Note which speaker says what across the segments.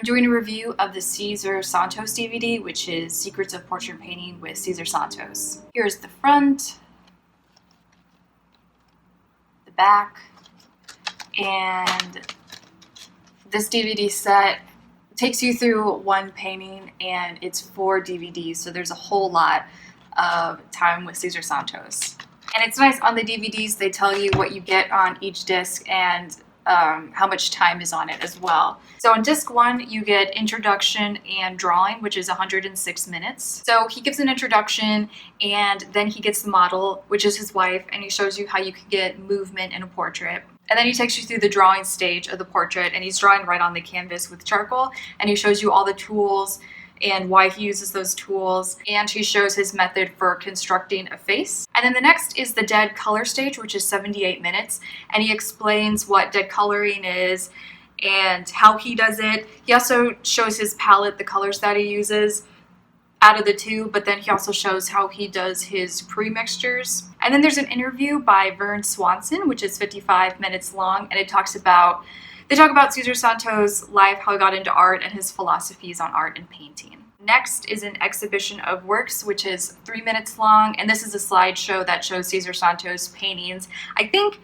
Speaker 1: I'm doing a review of the CESAR Santos DVD, which is Secrets of Portrait Painting with CESAR Santos. Here's the front, the back, and this DVD set takes you through one painting, and it's 4 DVDs, so there's a whole lot of time with CESAR Santos. And it's nice, on the DVDs they tell you what you get on each disc and how much time is on it as well. So on disc 1 you get introduction and drawing, which is 106 minutes. So he gives an introduction, and then he gets the model, which is his wife, and he shows you how you can get movement in a portrait. And then he takes you through the drawing stage of the portrait, and he's drawing right on the canvas with charcoal, and he shows you all the tools and why he uses those tools, and he shows his method for constructing a face. And then the next is the dead color stage, which is 78 minutes, and he explains what dead coloring is and how he does it. He also shows his palette, the colors that he uses out of the 2, but then he also shows how he does his pre-mixtures. And then there's an interview by Vern Swanson, which is 55 minutes long, and they talk about CESAR Santos' life, how he got into art, and his philosophies on art and painting. Next is an exhibition of works, which is 3 minutes long, and this is a slideshow that shows CESAR Santos' paintings. I think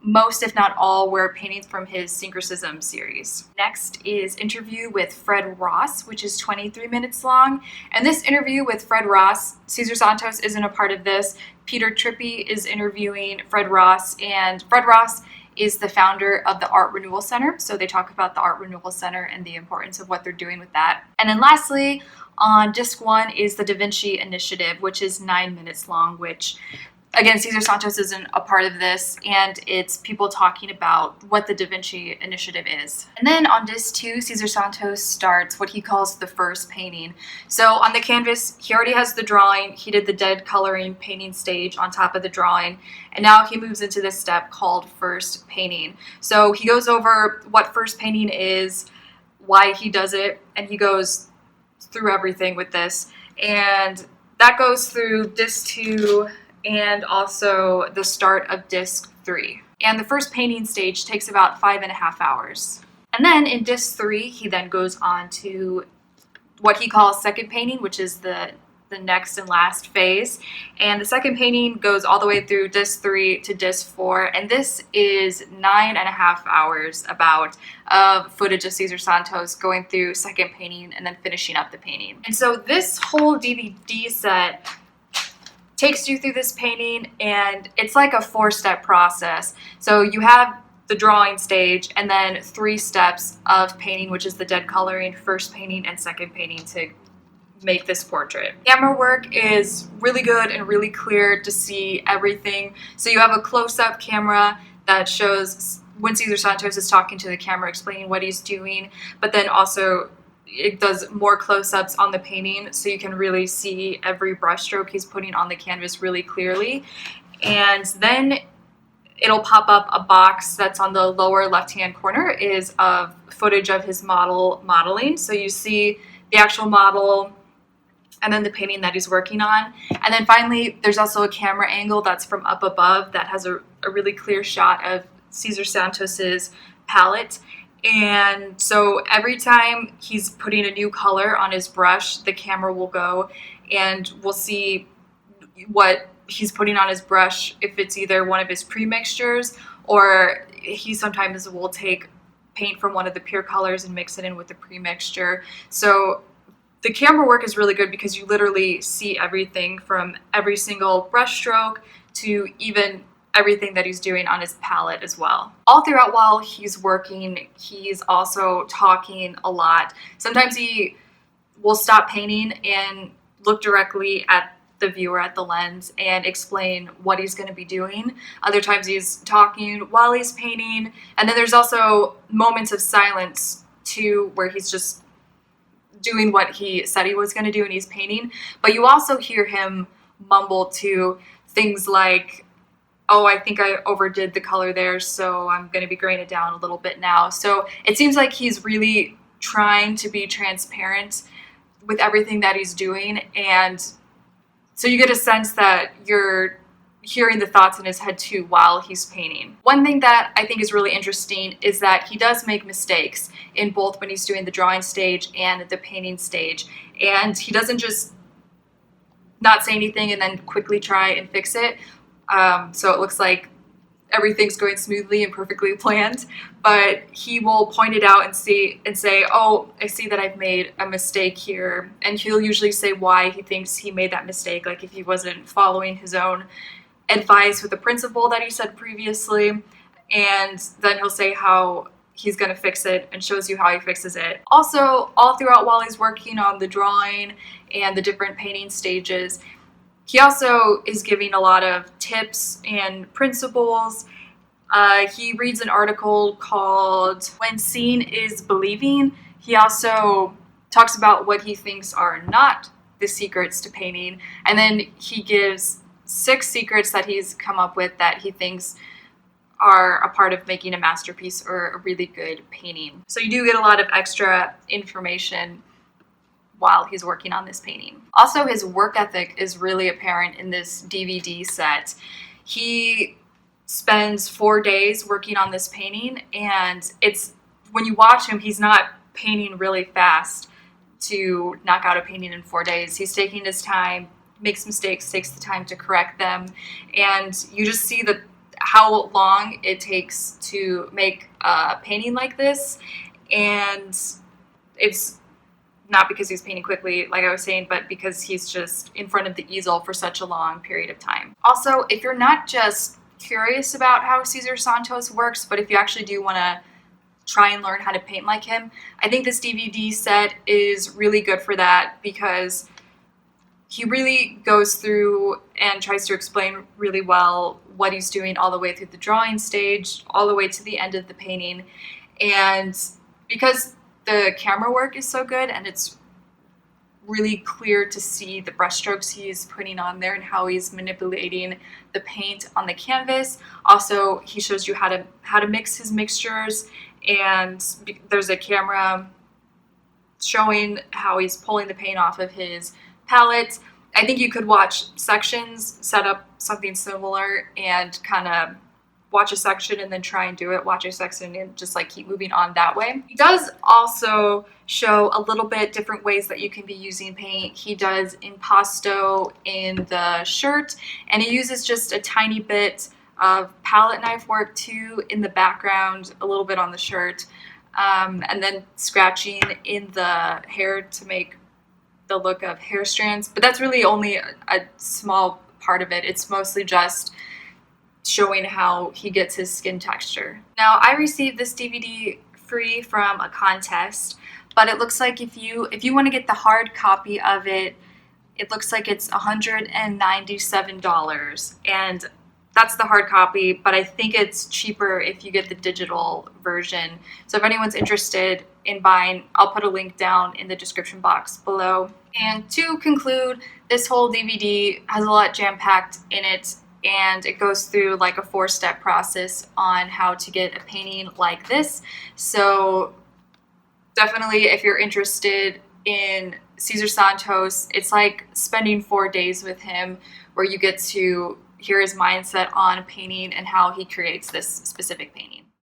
Speaker 1: most, if not all, were paintings from his Syncretism series. Next is interview with Fred Ross, which is 23 minutes long. And this interview with Fred Ross, CESAR Santos isn't a part of this. Peter Trippi is interviewing Fred Ross, and Fred Ross is the founder of the Art Renewal Center. So they talk about the Art Renewal Center and the importance of what they're doing with that. And then lastly, on disc 1 is the Da Vinci Initiative, which is 9 minutes long, which again, CESAR Santos isn't a part of this, and it's people talking about what the Da Vinci Initiative is. And then on disc 2, CESAR Santos starts what he calls the first painting. So on the canvas, he already has the drawing. He did the dead coloring painting stage on top of the drawing, and now he moves into this step called first painting. So he goes over what first painting is, why he does it, and he goes through everything with this. And that goes through disc 2 and also the start of disc 3. And the first painting stage takes about 5.5 hours. And then in disc 3, he then goes on to what he calls second painting, which is the next and last phase. And the second painting goes all the way through disc 3 to disc 4, and this is 9.5 hours about of footage of CESAR Santos going through second painting and then finishing up the painting. And so this whole DVD set takes you through this painting, and it's like a 4-step process. So you have the drawing stage, and then 3 steps of painting, which is the dead coloring, first painting, and second painting to make this portrait. Camera work is really good and really clear to see everything. So you have a close-up camera that shows when CESAR Santos is talking to the camera, explaining what he's doing, but then also it does more close-ups on the painting, so you can really see every brushstroke he's putting on the canvas really clearly. And then it'll pop up a box that's on the lower left-hand corner is of footage of his modeling. So you see the actual model and then the painting that he's working on. And then finally, there's also a camera angle that's from up above that has a really clear shot of CESAR Santos's palette. And so every time he's putting a new color on his brush, the camera will go and we'll see what he's putting on his brush, if it's either one of his pre-mixtures, or he sometimes will take paint from one of the pure colors and mix it in with the pre-mixture. So the camera work is really good because you literally see everything from every single brush stroke to even everything that he's doing on his palette as well. All throughout while he's working, he's also talking a lot. Sometimes he will stop painting and look directly at the viewer, at the lens, and explain what he's going to be doing. Other times he's talking while he's painting. And then there's also moments of silence too, where he's just doing what he said he was going to do and he's painting. But you also hear him mumble to things like, oh, I think I overdid the color there, so I'm going to be graying it down a little bit now. So it seems like he's really trying to be transparent with everything that he's doing. And so you get a sense that you're hearing the thoughts in his head too while he's painting. One thing that I think is really interesting is that he does make mistakes in both when he's doing the drawing stage and the painting stage, and he doesn't just not say anything and then quickly try and fix it. So it looks like everything's going smoothly and perfectly planned, but he will point it out and say, oh, I see that I've made a mistake here. And he'll usually say why he thinks he made that mistake, like if he wasn't following his own advice with the principle that he said previously. And then he'll say how he's going to fix it and shows you how he fixes it. Also, all throughout while he's working on the drawing and the different painting stages, he also is giving a lot of tips and principles. He reads an article called When Seeing is Believing. He also talks about what he thinks are not the secrets to painting. And then he gives 6 secrets that he's come up with that he thinks are a part of making a masterpiece or a really good painting. So you do get a lot of extra information while he's working on this painting. Also, his work ethic is really apparent in this DVD set. He spends 4 days working on this painting, and it's, when you watch him, he's not painting really fast to knock out a painting in 4 days. He's taking his time, makes mistakes, takes the time to correct them, and you just see how long it takes to make a painting like this. And it's not because he's painting quickly, like I was saying, but because he's just in front of the easel for such a long period of time. Also, if you're not just curious about how CESAR Santos works, but if you actually do want to try and learn how to paint like him, I think this DVD set is really good for that, because he really goes through and tries to explain really well what he's doing all the way through the drawing stage, all the way to the end of the painting. And because the camera work is so good and it's really clear to see the brushstrokes he's putting on there and how he's manipulating the paint on the canvas. Also, he shows you how to mix his mixtures, and there's a camera showing how he's pulling the paint off of his palette. I think you could watch sections, set up something similar, and kind of watch a section and then try and do it, watch a section and just like keep moving on that way. He does also show a little bit different ways that you can be using paint. He does impasto in the shirt, and he uses just a tiny bit of palette knife work too in the background, a little bit on the shirt, and then scratching in the hair to make the look of hair strands. But that's really only a small part of it. It's mostly just showing how he gets his skin texture. Now, I received this DVD free from a contest, but it looks like if you want to get the hard copy of it, it looks like it's $197, and that's the hard copy, but I think it's cheaper if you get the digital version. So if anyone's interested in buying, I'll put a link down in the description box below. And to conclude, this whole DVD has a lot jam-packed in it, and it goes through like a 4-step process on how to get a painting like this. So definitely, if you're interested in CESAR Santos, it's like spending 4 days with him, where you get to hear his mindset on painting and how he creates this specific painting.